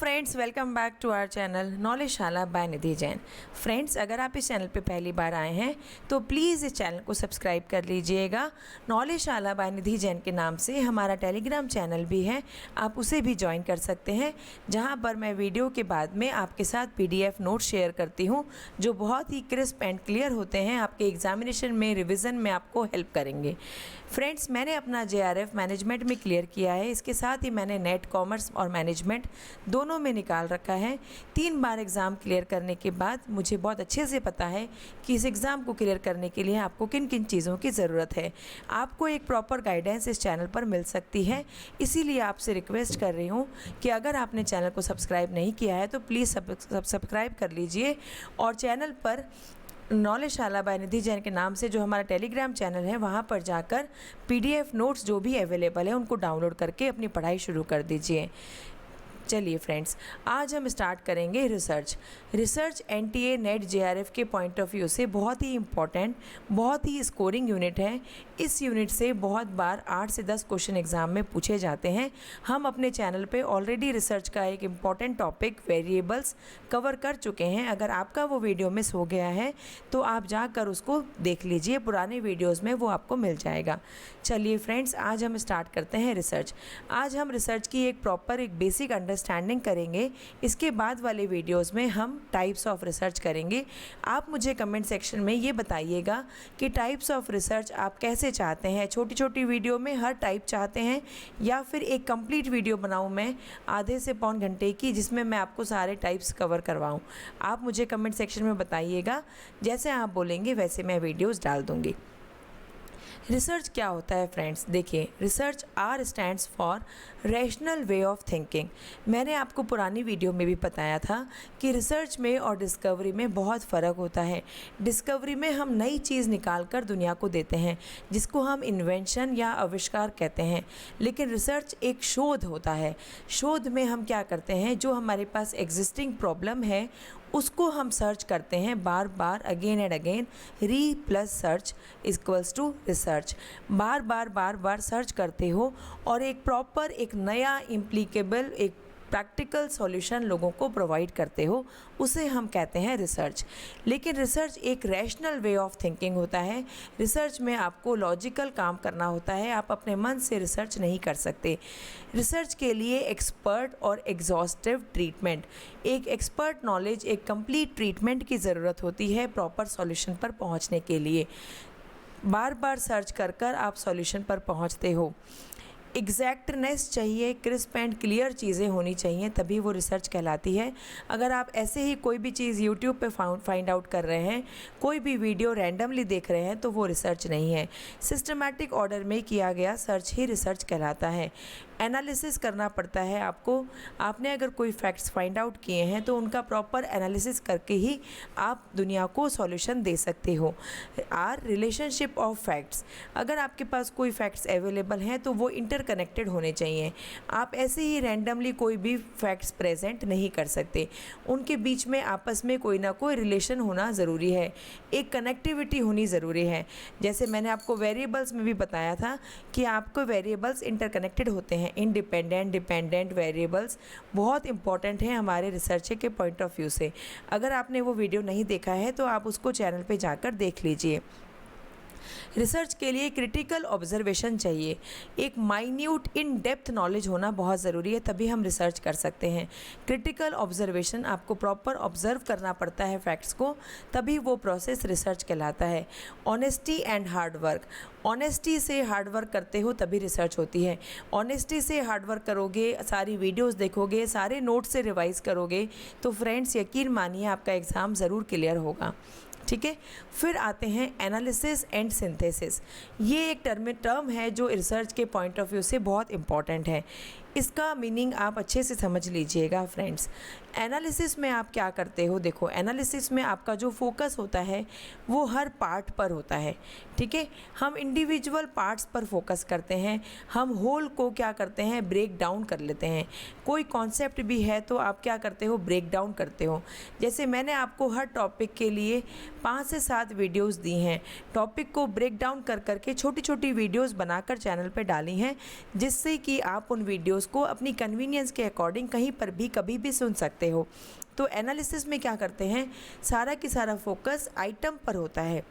Friends, welcome back to our channel Knowledgeshala by Nidhi Jain. Friends, अगर आप इस चैनल पे पहली बार आए हैं तो प्लीज़ इस चैनल को सब्सक्राइब कर लीजिएगा। नॉलेजशाला बाय निधि जैन के नाम से हमारा टेलीग्राम चैनल भी है, आप उसे भी ज्वाइन कर सकते हैं, जहां पर मैं वीडियो के बाद में आपके साथ PDF नोट शेयर करती हूँ जो बहुत ही क्रिस्प एंड क्लियर होते हैं, आपके एग्जामिनेशन में रिविज़न में आपको हेल्प करेंगे। फ्रेंड्स, मैंने अपना JRF मैनेजमेंट में क्लियर किया है, इसके साथ ही मैंने नेट कॉमर्स और मैनेजमेंट दोनों में निकाल रखा है। 3 बार एग्ज़ाम क्लियर करने के बाद मुझे बहुत अच्छे से पता है कि इस एग्ज़ाम को क्लियर करने के लिए आपको किन किन चीज़ों की ज़रूरत है। आपको एक प्रॉपर गाइडेंस इस चैनल पर मिल सकती है, इसीलिए आपसे रिक्वेस्ट कर रही हूँ कि अगर आपने चैनल को सब्सक्राइब नहीं किया है तो प्लीज़ सब्सक्राइब कर लीजिए और चैनल पर नॉलेजशाला बाय निधि जैन के नाम से जो हमारा टेलीग्राम चैनल है वहाँ पर जाकर PDF नोट्स जो भी अवेलेबल है उनको डाउनलोड करके अपनी पढ़ाई शुरू कर दीजिए। चलिए फ्रेंड्स, आज हम स्टार्ट करेंगे रिसर्च NTA नेट JRF के पॉइंट ऑफ व्यू से बहुत ही इम्पॉर्टेंट, बहुत ही स्कोरिंग यूनिट है। इस यूनिट से बहुत बार 8 से 10 क्वेश्चन एग्जाम में पूछे जाते हैं। हम अपने चैनल पे ऑलरेडी रिसर्च का एक इम्पॉर्टेंट टॉपिक वेरिएबल्स कवर कर चुके हैं। अगर आपका वो वीडियो मिस हो गया है तो आप जाकर उसको देख लीजिए, पुराने वीडियोज़ में वो आपको मिल जाएगा। चलिए फ्रेंड्स, आज हम स्टार्ट करते हैं रिसर्च। आज हम रिसर्च की एक बेसिक अंडरस्टैंडिंग करेंगे। इसके बाद वाले वीडियोस में हम टाइप्स ऑफ रिसर्च करेंगे। आप मुझे कमेंट सेक्शन में ये बताइएगा कि टाइप्स ऑफ रिसर्च आप कैसे चाहते हैं, छोटी छोटी वीडियो में हर टाइप चाहते हैं या फिर एक कंप्लीट वीडियो बनाऊं मैं आधे से पौन घंटे की जिसमें मैं आपको सारे टाइप्स कवर करवाऊं। आप मुझे कमेंट सेक्शन में बताइएगा, जैसे आप बोलेंगे वैसे मैं वीडियोज़ डाल दूँगी। रिसर्च क्या होता है फ्रेंड्स? देखिए, research R stands for rational way of thinking. मैंने आपको पुरानी वीडियो में भी बताया था कि रिसर्च में और डिस्कवरी में बहुत फ़र्क होता है। डिस्कवरी में हम नई चीज़ निकाल कर दुनिया को देते हैं जिसको हम इन्वेंशन या आविष्कार कहते हैं, लेकिन रिसर्च एक शोध होता है। शोध में हम क्या करते हैं, जो हमारे पास एग्जिस्टिंग प्रॉब्लम है उसको हम सर्च करते हैं बार बार, again and again. Re plus search equals to research. बार बार सर्च करते हो और एक प्रॉपर, एक नया इम्प्लीकेबल, एक प्रैक्टिकल सॉल्यूशन लोगों को प्रोवाइड करते हो, उसे हम कहते हैं रिसर्च। लेकिन रिसर्च एक रैशनल वे ऑफ थिंकिंग होता है। रिसर्च में आपको लॉजिकल काम करना होता है, आप अपने मन से रिसर्च नहीं कर सकते। रिसर्च के लिए एक्सपर्ट और एग्जॉस्टिव ट्रीटमेंट, एक एक्सपर्ट नॉलेज, एक कंप्लीट ट्रीटमेंट की ज़रूरत होती है प्रॉपर सॉल्यूशन पर पहुंचने के लिए। बार बार सर्च कर कर आप सॉल्यूशन पर पहुंचते हो। एग्जैक्टनेस चाहिए, क्रिस्प एंड क्लियर चीज़ें होनी चाहिए, तभी वो रिसर्च कहलाती है। अगर आप ऐसे ही कोई भी चीज़ यूट्यूब पे फाइंड आउट कर रहे हैं, कोई भी वीडियो रैंडमली देख रहे हैं, तो वो रिसर्च नहीं है। सिस्टमैटिक ऑर्डर में किया गया सर्च ही रिसर्च कहलाता है। एनालिसिस करना पड़ता है आपको। आपने अगर कोई फैक्ट्स फाइंड आउट किए हैं तो उनका प्रॉपर एनालिसिस करके ही आप दुनिया को सॉल्यूशन दे सकते हो। रिलेशनशिप ऑफ फैक्ट्स, अगर आपके पास कोई फैक्ट्स अवेलेबल हैं तो वो इंटरकनेक्टेड होने चाहिए। आप ऐसे ही रैंडमली कोई भी फैक्ट्स प्रेजेंट नहीं कर सकते, उनके बीच में आपस में कोई ना कोई रिलेशन होना ज़रूरी है, एक कनेक्टिविटी होनी ज़रूरी है। जैसे मैंने आपको वेरिएबल्स में भी बताया था कि आपको वेरिएबल्स इंटरकनेक्टेड होते हैं। इंडिपेंडेंट, डिपेंडेंट वेरिएबल्स बहुत इंपॉर्टेंट हैं हमारे रिसर्च के पॉइंट ऑफ व्यू से। अगर आपने वो वीडियो नहीं देखा है तो आप उसको चैनल पे जाकर देख लीजिए। रिसर्च के लिए क्रिटिकल ऑब्जर्वेशन चाहिए, एक माइन्यूट इन डेप्थ नॉलेज होना बहुत ज़रूरी है, तभी हम रिसर्च कर सकते हैं। क्रिटिकल ऑब्जर्वेशन, आपको प्रॉपर ऑब्जर्व करना पड़ता है फैक्ट्स को, तभी वो प्रोसेस रिसर्च कहलाता है। Honesty and hard work, honesty से हार्ड वर्क करते हो तभी रिसर्च होती है। ऑनेस्टी से हार्ड वर्क करोगे, सारी वीडियोस देखोगे, सारे नोट्स से रिवाइज करोगे तो फ्रेंड्स यकीन मानिए आपका एग्ज़ाम ज़रूर क्लियर होगा। ठीक है, फिर आते हैं एनालिसिस एंड सिंथेसिस। ये एक टर्म है जो रिसर्च के पॉइंट ऑफ व्यू से बहुत इंपॉर्टेंट है। इसका मीनिंग आप अच्छे से समझ लीजिएगा फ्रेंड्स। एनालिसिस में आप क्या करते हो, देखो एनालिसिस में आपका जो फोकस होता है वो हर पार्ट पर होता है। ठीक है, हम इंडिविजुअल पार्ट्स पर फोकस करते हैं, हम होल को क्या करते हैं, ब्रेक डाउन कर लेते हैं। कोई कॉन्सेप्ट भी है तो आप क्या करते हो, ब्रेक डाउन करते हो। जैसे मैंने आपको हर टॉपिक के लिए 5 से 7 वीडियोस दी हैं, टॉपिक को ब्रेक डाउन कर करके छोटी छोटी वीडियोस बनाकर चैनल पे डाली हैं, जिससे कि आप उन वीडियोस को अपनी कन्वीनियंस के अकॉर्डिंग कहीं पर भी कभी भी सुन सकते हो। तो एनालिसिस में क्या करते हैं, सारा की सारा फोकस आइटम पर होता है।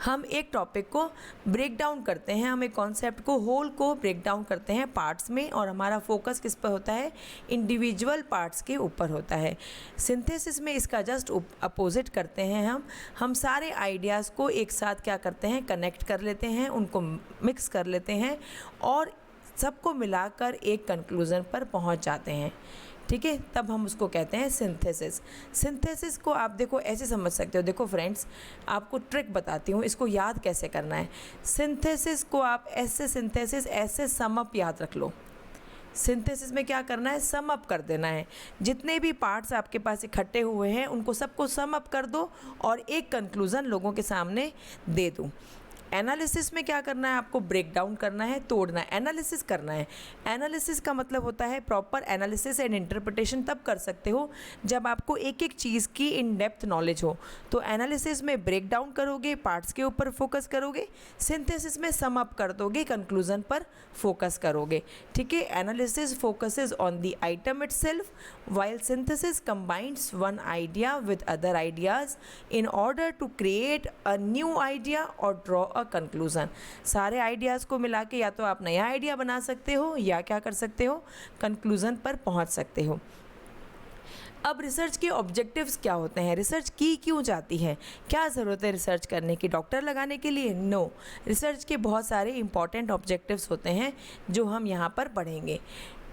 हम एक टॉपिक को ब्रेक डाउन करते हैं, हम एक कॉन्सेप्ट को, होल को ब्रेक डाउन करते हैं पार्ट्स में, और हमारा फोकस किस पर होता है, इंडिविजुअल पार्ट्स के ऊपर होता है। सिंथेसिस में इसका जस्ट अपोजिट करते हैं। हम सारे आइडियाज़ को एक साथ क्या करते हैं, कनेक्ट कर लेते हैं, उनको मिक्स कर लेते हैं और सबको मिलाकर एक कंक्लूज़न पर पहुंच जाते हैं। ठीक है, तब हम उसको कहते हैं सिंथेसिस। सिंथेसिस को आप देखो ऐसे समझ सकते हो, देखो फ्रेंड्स आपको ट्रिक बताती हूँ, इसको याद कैसे करना है। सिंथेसिस को आप ऐसे, सिंथेसिस ऐसे सम अप याद रख लो। सिंथेसिस में क्या करना है, सम अप कर देना है। जितने भी पार्ट्स आपके पास इकट्ठे हुए हैं उनको सबको सम अप कर दो और एक कंक्लूज़न लोगों के सामने दे दो। एनालिसिस में क्या करना है, आपको ब्रेक डाउन करना है, तोड़ना है, एनालिसिस करना है। एनालिसिस का मतलब होता है प्रॉपर एनालिसिस एंड इंटरप्रिटेशन तब कर सकते हो जब आपको एक एक चीज़ की इन डेप्थ नॉलेज हो। तो एनालिसिस में ब्रेक डाउन करोगे, पार्ट्स के ऊपर फोकस करोगे, सिंथेसिस में सम अप कर दोगे, कंक्लूजन पर फोकस करोगे। ठीक है, analysis focuses on the item itself while synthesis combines one idea with other ideas in order to create a new idea or draw a conclusion। सारे ideas को मिला के या तो आप नया आइडिया बना सकते हो या क्या कर सकते हो, कंक्लूज़न पर पहुंच सकते हो। अब रिसर्च के ऑब्जेक्टिव्स क्या होते हैं, रिसर्च की क्यों जाती है, क्या ज़रूरत है रिसर्च करने की, डॉक्टर लगाने के लिए? नो, रिसर्च के बहुत सारे इंपॉर्टेंट ऑब्जेक्टिव्स होते हैं जो हम यहाँ पर पढ़ेंगे।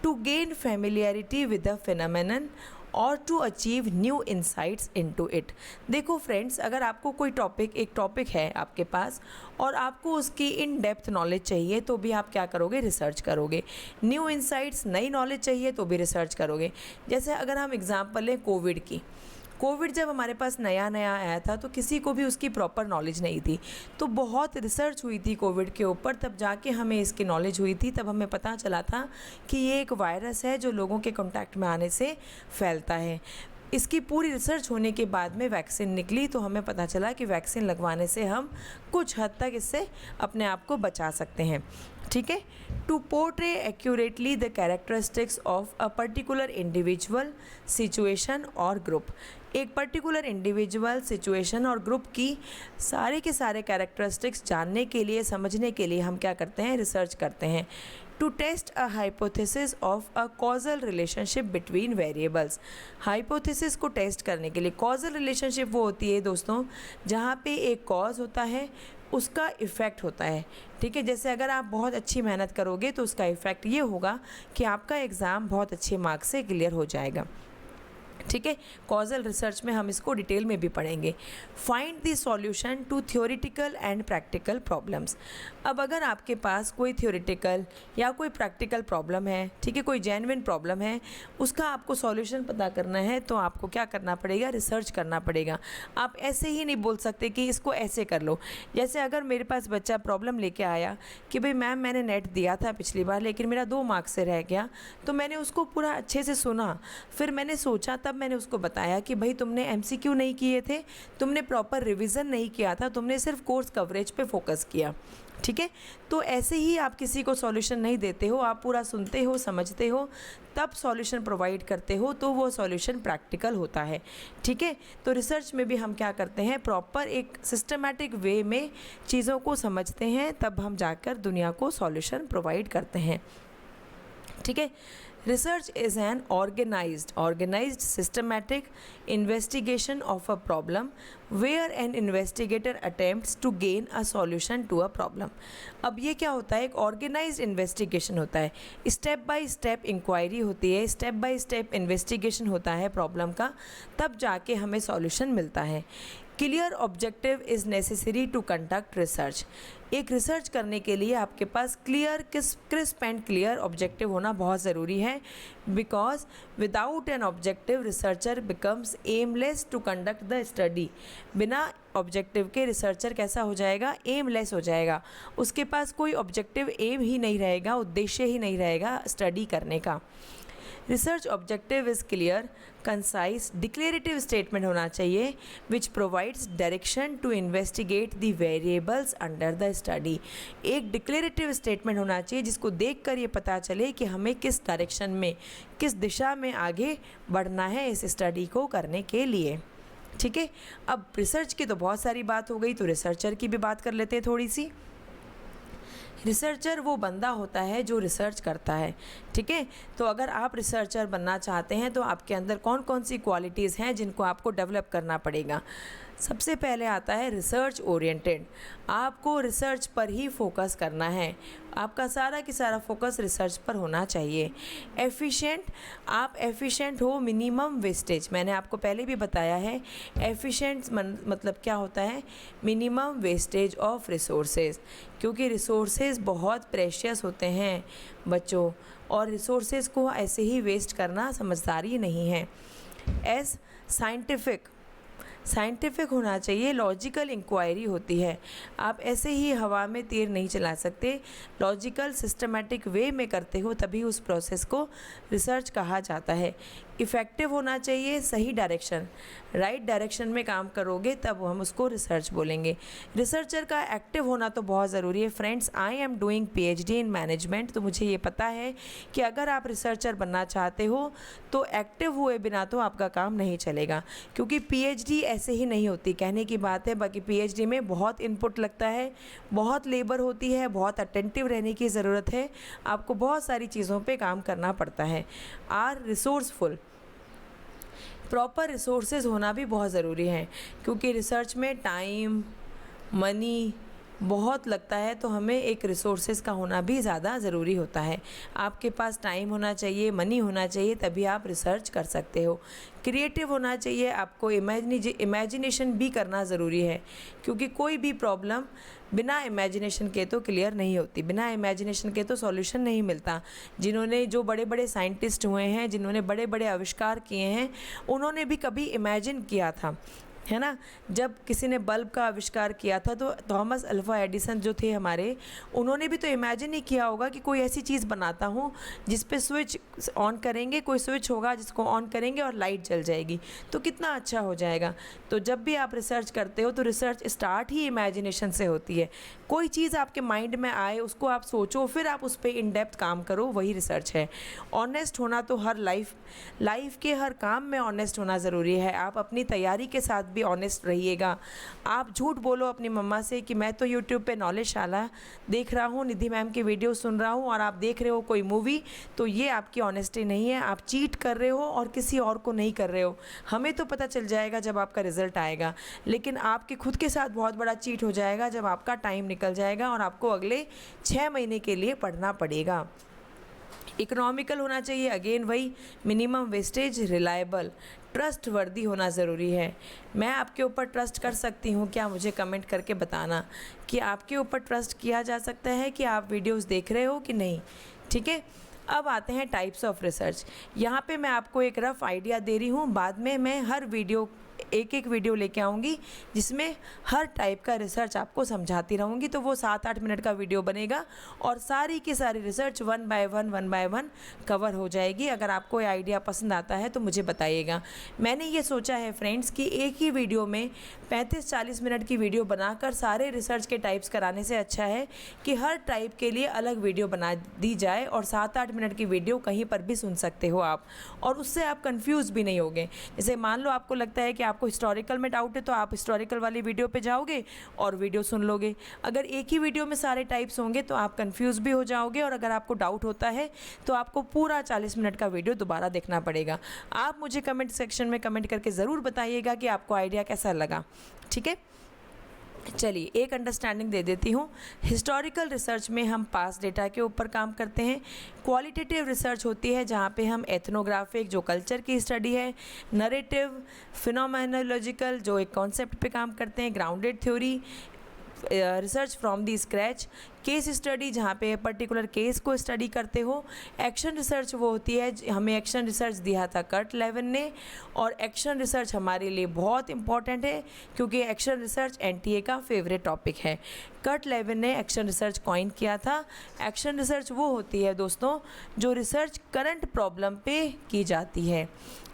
To gain familiarity with the phenomenon और to achieve new insights into it. देखो फ्रेंड्स, अगर आपको कोई एक टॉपिक है आपके पास और आपको उसकी इन डेप्थ नॉलेज चाहिए तो भी आप क्या करोगे, रिसर्च करोगे। न्यू इंसाइट्स, नई नॉलेज चाहिए तो भी रिसर्च करोगे। जैसे अगर हम एग्जांपल लें कोविड की, कोविड जब हमारे पास नया नया आया था तो किसी को भी उसकी प्रॉपर नॉलेज नहीं थी, तो बहुत रिसर्च हुई थी कोविड के ऊपर, तब जाके हमें इसकी नॉलेज हुई थी। तब हमें पता चला था कि ये एक वायरस है जो लोगों के कांटेक्ट में आने से फैलता है। इसकी पूरी रिसर्च होने के बाद में वैक्सीन निकली, तो हमें पता चला कि वैक्सीन लगवाने से हम कुछ हद तक इससे अपने आप को बचा सकते हैं। ठीक है, to portray accurately the characteristics of a particular individual, situation और ग्रुप। एक पर्टिकुलर इंडिविजुअल, सिचुएशन और ग्रुप की सारे के सारे कैरेक्टरिस्टिक्स जानने के लिए, समझने के लिए हम क्या करते हैं, रिसर्च करते हैं। To test a hypothesis of a causal relationship between variables. Hypothesis को टेस्ट करने के लिए, कॉजल रिलेशनशिप वो होती है दोस्तों जहाँ पे एक कॉज होता है, उसका इफ़ेक्ट होता है। ठीक है, जैसे अगर आप बहुत अच्छी मेहनत करोगे तो उसका इफ़ेक्ट ये होगा कि आपका एग्ज़ाम बहुत अच्छे मार्क्स से क्लियर हो जाएगा। ठीक है, कॉजल रिसर्च में हम इसको डिटेल में भी पढ़ेंगे। Find the solution to theoretical and practical problems. अब अगर आपके पास कोई थ्योरेटिकल या कोई प्रैक्टिकल प्रॉब्लम है, ठीक है, कोई जेन्युइन प्रॉब्लम है, उसका आपको सॉल्यूशन पता करना है तो आपको क्या करना पड़ेगा, रिसर्च करना पड़ेगा। आप ऐसे ही नहीं बोल सकते कि इसको ऐसे कर लो। जैसे अगर मेरे पास बच्चा प्रॉब्लम लेके आया कि भाई मैम मैंने नेट दिया था पिछली बार लेकिन मेरा 2 मार्क्स से रह गया, तो मैंने उसको पूरा अच्छे से सुना, फिर मैंने सोचा, तब मैंने उसको बताया कि भाई तुमने एमसीक्यू नहीं किए थे, तुमने प्रॉपर रिवीजन नहीं किया था, तुमने सिर्फ कोर्स कवरेज पे फोकस किया। ठीक है, तो ऐसे ही आप किसी को सॉल्यूशन नहीं देते हो, आप पूरा सुनते हो, समझते हो, तब सॉल्यूशन प्रोवाइड करते हो, तो वो सॉल्यूशन प्रैक्टिकल होता है। ठीक है, तो रिसर्च में भी हम क्या करते हैं, प्रॉपर एक सिस्टमैटिक वे में चीज़ों को समझते हैं, तब हम जाकर दुनिया को सॉल्यूशन प्रोवाइड करते हैं। ठीक है, research is an organised systematic investigation of a problem where an investigator attempts to gain a solution to a problem. अब ये क्या होता है, एक ऑर्गेनाइज्ड इन्वेस्टिगेशन होता है, स्टेप बाय स्टेप इंक्वायरी होती है, स्टेप बाय स्टेप इन्वेस्टिगेशन होता है प्रॉब्लम का, तब जाके हमें सॉल्यूशन मिलता है। Clear objective is necessary to conduct research. एक रिसर्च करने के लिए आपके पास क्रिस्प एंड क्लियर ऑब्जेक्टिव होना बहुत ज़रूरी है, because without an objective researcher becomes aimless to conduct the study. बिना ऑब्जेक्टिव के रिसर्चर कैसा हो जाएगा, एमलेस हो जाएगा, उसके पास कोई ऑब्जेक्टिव एम ही नहीं रहेगा, उद्देश्य ही नहीं रहेगा स्टडी करने का। Research objective is clear, concise, declarative statement होना चाहिए which provides direction to investigate the variables under the study. एक डिक्लेरेटिव स्टेटमेंट होना चाहिए जिसको देखकर ये पता चले कि हमें किस डायरेक्शन में, किस दिशा में आगे बढ़ना है इस स्टडी को करने के लिए। ठीक है, अब रिसर्च की तो बहुत सारी बात हो गई, तो रिसर्चर की भी बात कर लेते हैं थोड़ी सी। रिसर्चर वो बंदा होता है जो रिसर्च करता है। ठीक है, तो अगर आप रिसर्चर बनना चाहते हैं तो आपके अंदर कौन कौन सी क्वालिटीज़ हैं जिनको आपको डेवलप करना पड़ेगा। सबसे पहले आता है रिसर्च ओरिएंटेड। आपको रिसर्च पर ही फोकस करना है, आपका सारा की सारा फोकस रिसर्च पर होना चाहिए। एफिशिएंट, आप एफिशिएंट हो, मिनिमम वेस्टेज, मैंने आपको पहले भी बताया है एफिशिएंट मतलब क्या होता है, मिनिमम वेस्टेज ऑफ रिसोर्सेज, क्योंकि रिसोर्सेज बहुत प्रेशियस होते हैं बच्चों, और रिसोर्सेज को ऐसे ही वेस्ट करना समझदारी नहीं है। एस साइंटिफिक होना चाहिए, लॉजिकल इंक्वायरी होती है, आप ऐसे ही हवा में तीर नहीं चला सकते, लॉजिकल सिस्टमैटिक वे में करते हो तभी उस प्रोसेस को रिसर्च कहा जाता है। इफ़ेक्टिव होना चाहिए, सही डायरेक्शन, राइट डायरेक्शन में काम करोगे तब हम उसको रिसर्च बोलेंगे। रिसर्चर का एक्टिव होना तो बहुत ज़रूरी है। Friends, I am doing PhD in management, तो मुझे ये पता है कि अगर आप रिसर्चर बनना चाहते हो तो एक्टिव हुए बिना तो आपका काम नहीं चलेगा, क्योंकि PhD ऐसे ही नहीं होती, कहने की बात है, बाकी PhD में बहुत इनपुट लगता है, बहुत लेबर होती है, बहुत अटेंटिव रहने की ज़रूरत है, आपको बहुत सारी चीज़ों पे काम करना पड़ता है। आर रिसोर्सफुल, प्रॉपर रिसोर्सेज होना भी बहुत ज़रूरी है, क्योंकि रिसर्च में टाइम, मनी बहुत लगता है, तो हमें एक रिसोर्सेज का होना भी ज़्यादा ज़रूरी होता है। आपके पास टाइम होना चाहिए, मनी होना चाहिए, तभी आप रिसर्च कर सकते हो। क्रिएटिव होना चाहिए, आपको इमेजिनेशन भी करना ज़रूरी है, क्योंकि कोई भी प्रॉब्लम बिना इमेजिनेशन के तो क्लियर नहीं होती, बिना इमेजिनेशन के तो सॉल्यूशन नहीं मिलता। जिन्होंने, जो बड़े बड़े साइंटिस्ट हुए हैं, जिन्होंने बड़े बड़े आविष्कार किए हैं, उन्होंने भी कभी इमेजिन किया था, है ना। जब किसी ने बल्ब का आविष्कार किया था तो थॉमस अल्वा एडिसन जो थे हमारे, उन्होंने भी तो इमेजिन ही किया होगा कि कोई ऐसी चीज़ बनाता हूँ जिस पे स्विच ऑन करेंगे, कोई स्विच होगा जिसको ऑन करेंगे और लाइट जल जाएगी, तो कितना अच्छा हो जाएगा। तो जब भी आप रिसर्च करते हो तो रिसर्च स्टार्ट ही इमेजिनेशन से होती है। कोई चीज़ आपके माइंड में आए, उसको आप सोचो, फिर आप उस पर इन डेप्थ काम करो, वही रिसर्च है। ऑनेस्ट होना तो हर लाइफ के हर काम में ऑनेस्ट होना ज़रूरी है। आप अपनी तैयारी के साथ भी ऑनेस्ट रहिएगा। आप झूठ बोलो अपनी मम्मा से कि मैं तो यूट्यूब पे नॉलेजशाला देख रहा हूँ, निधि मैम की वीडियो सुन रहा हूँ, और आप देख रहे हो कोई मूवी, तो ये आपकी ऑनेस्टी नहीं है, आप चीट कर रहे हो और किसी और को नहीं कर रहे हो। हमें तो पता चल जाएगा जब आपका रिजल्ट आएगा, लेकिन आपके खुद के साथ बहुत बड़ा चीट हो जाएगा जब आपका टाइम निकल जाएगा और आपको अगले 6 महीने के लिए पढ़ना पड़ेगा। इकोनॉमिकल होना चाहिए, अगेन वही, मिनिमम वेस्टेज, रिलायबल, ट्रस्ट वर्दी होना ज़रूरी है। मैं आपके ऊपर ट्रस्ट कर सकती हूँ क्या, मुझे कमेंट करके बताना कि आपके ऊपर ट्रस्ट किया जा सकता है कि आप वीडियोस देख रहे हो कि नहीं। ठीक है, अब आते हैं टाइप्स ऑफ रिसर्च। यहाँ पे मैं आपको एक रफ़ आइडिया दे रही हूँ, बाद में मैं हर वीडियो एक वीडियो लेके आऊँगी जिसमें हर टाइप का रिसर्च आपको समझाती रहूँगी, तो वो 7-8 मिनट का वीडियो बनेगा और सारी की सारी research one by one cover हो जाएगी। अगर आपको ये आइडिया पसंद आता है तो मुझे बताइएगा। मैंने ये सोचा है फ्रेंड्स कि एक ही वीडियो में 35-40 मिनट की वीडियो बनाकर सारे रिसर्च के टाइप्स कराने से अच्छा है कि हर टाइप के लिए अलग वीडियो बना दी जाए और 7-8 मिनट की वीडियो कहीं पर भी सुन सकते हो आप, और उससे आप कंफ्यूज भी नहीं होगे। जैसे मान लो आपको लगता है कि आपको हिस्टोरिकल में डाउट है, तो आप हिस्टोरिकल वाली वीडियो पे जाओगे और वीडियो सुन लोगे। अगर एक ही वीडियो में सारे टाइप्स होंगे तो आप कंफ्यूज भी हो जाओगे, और अगर आपको डाउट होता है तो आपको पूरा 40 मिनट का वीडियो दोबारा देखना पड़ेगा। आप मुझे कमेंट सेक्शन में कमेंट करके ज़रूर बताइएगा कि आपको आइडिया कैसा लगा। ठीक है, चलिए एक अंडरस्टैंडिंग दे देती हूँ। हिस्टोरिकल रिसर्च में हम पास्ट डेटा के ऊपर काम करते हैं। क्वालिटेटिव रिसर्च होती है जहाँ पे हम एथनोग्राफिक, जो कल्चर की स्टडी है, नरेटिव, फिनोमेनोलॉजिकल, जो एक कॉन्सेप्ट पे काम करते हैं, grounded theory, research from the scratch, case study जहाँ पे पर्टिकुलर केस को स्टडी करते हो। एक्शन रिसर्च वो होती है, हमें एक्शन रिसर्च दिया था कर्ट लेविन ने, और एक्शन रिसर्च हमारे लिए बहुत इंपॉर्टेंट है क्योंकि एक्शन रिसर्च एनटीए का फेवरेट टॉपिक है। कर्ट लेविन ने एक्शन रिसर्च कॉइन किया था। एक्शन रिसर्च वो होती है दोस्तों जो रिसर्च करंट प्रॉब्लम पे की जाती है,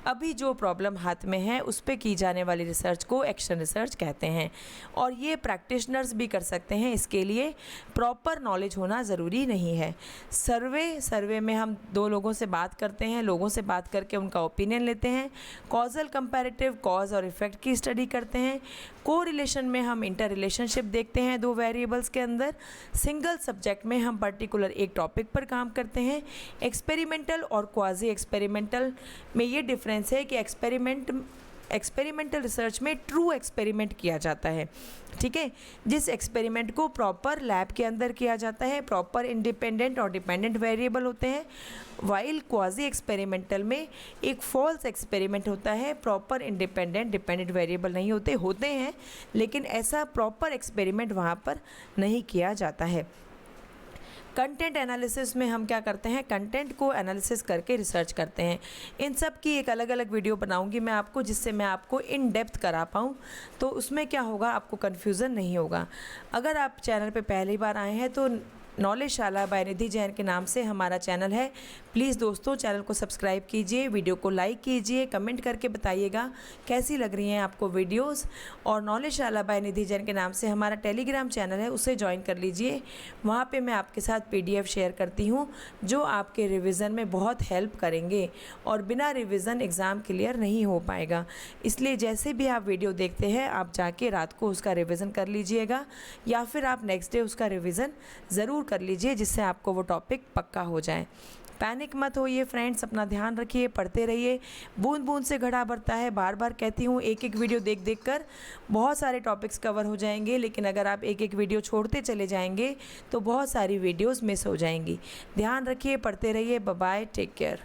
अभी जो प्रॉब्लम हाथ में है उस पे की जाने वाली रिसर्च को एक्शन रिसर्च कहते हैं। और ये प्रैक्टिशनर्स भी कर सकते हैं, इसके लिए प्रॉपर नॉलेज होना ज़रूरी नहीं है। सर्वे में हम दो लोगों से बात करते हैं, लोगों से बात करके उनका ओपिनियन लेते हैं। कॉजल कंपैरेटिव, कॉज और इफ़ेक्ट की स्टडी करते हैं। को रिलेशन में हम इंटर रिलेशनशिप देखते हैं दो वेरिएबल्स के अंदर। सिंगल सब्जेक्ट में हम पर्टिकुलर एक टॉपिक पर काम करते हैं। एक्सपेरिमेंटल और क्वाजी एक्सपेरिमेंटल में ये डिफरेंस है कि एक्सपेरिमेंटल रिसर्च में ट्रू एक्सपेरिमेंट किया जाता है, ठीक है, जिस एक्सपेरिमेंट को प्रॉपर लैब के अंदर किया जाता है, प्रॉपर इंडिपेंडेंट और डिपेंडेंट वेरिएबल होते हैं। वाइल क्वाजी एक्सपेरिमेंटल में एक फॉल्स एक्सपेरिमेंट होता है, प्रॉपर इंडिपेंडेंट डिपेंडेंट वेरिएबल नहीं होते हैं, लेकिन ऐसा प्रॉपर एक्सपेरिमेंट वहाँ पर नहीं किया जाता है। कंटेंट एनालिसिस में हम क्या करते हैं, कंटेंट को एनालिसिस करके रिसर्च करते हैं। इन सब की एक अलग अलग वीडियो बनाऊंगी मैं आपको, जिससे मैं आपको इन डेप्थ करा पाऊँ, तो उसमें क्या होगा, आपको कन्फ्यूज़न नहीं होगा। अगर आप चैनल पे पहली बार आए हैं तो नॉलेज शाला बाय निधि जैन के नाम से हमारा चैनल है। प्लीज़ दोस्तों चैनल को सब्सक्राइब कीजिए, वीडियो को लाइक कीजिए, कमेंट करके बताइएगा कैसी लग रही हैं आपको वीडियोस। और नॉलेज शाला बाय निधि जैन के नाम से हमारा टेलीग्राम चैनल है, उसे ज्वाइन कर लीजिए। वहाँ पे मैं आपके साथ PDF शेयर करती हूँ जो आपके रिविज़न में बहुत हेल्प करेंगे, और बिना रिविज़न एग्ज़ाम क्लियर नहीं हो पाएगा। इसलिए जैसे भी आप वीडियो देखते हैं आप जाके रात को उसका रिविज़न कर लीजिएगा, या फिर आप नेक्स्ट डे उसका रिविज़न ज़रूर कर लीजिए, जिससे आपको वो टॉपिक पक्का हो जाए। पैनिक मत होइए फ्रेंड्स, अपना ध्यान रखिए, पढ़ते रहिए। बूंद बूंद से घड़ा भरता है, बार बार कहती हूँ। एक एक वीडियो देख देख कर बहुत सारे टॉपिक्स कवर हो जाएंगे, लेकिन अगर आप एक एक वीडियो छोड़ते चले जाएंगे तो बहुत सारी वीडियोस मिस हो जाएंगी। ध्यान रखिए, पढ़ते रहिए। Bye bye, take care.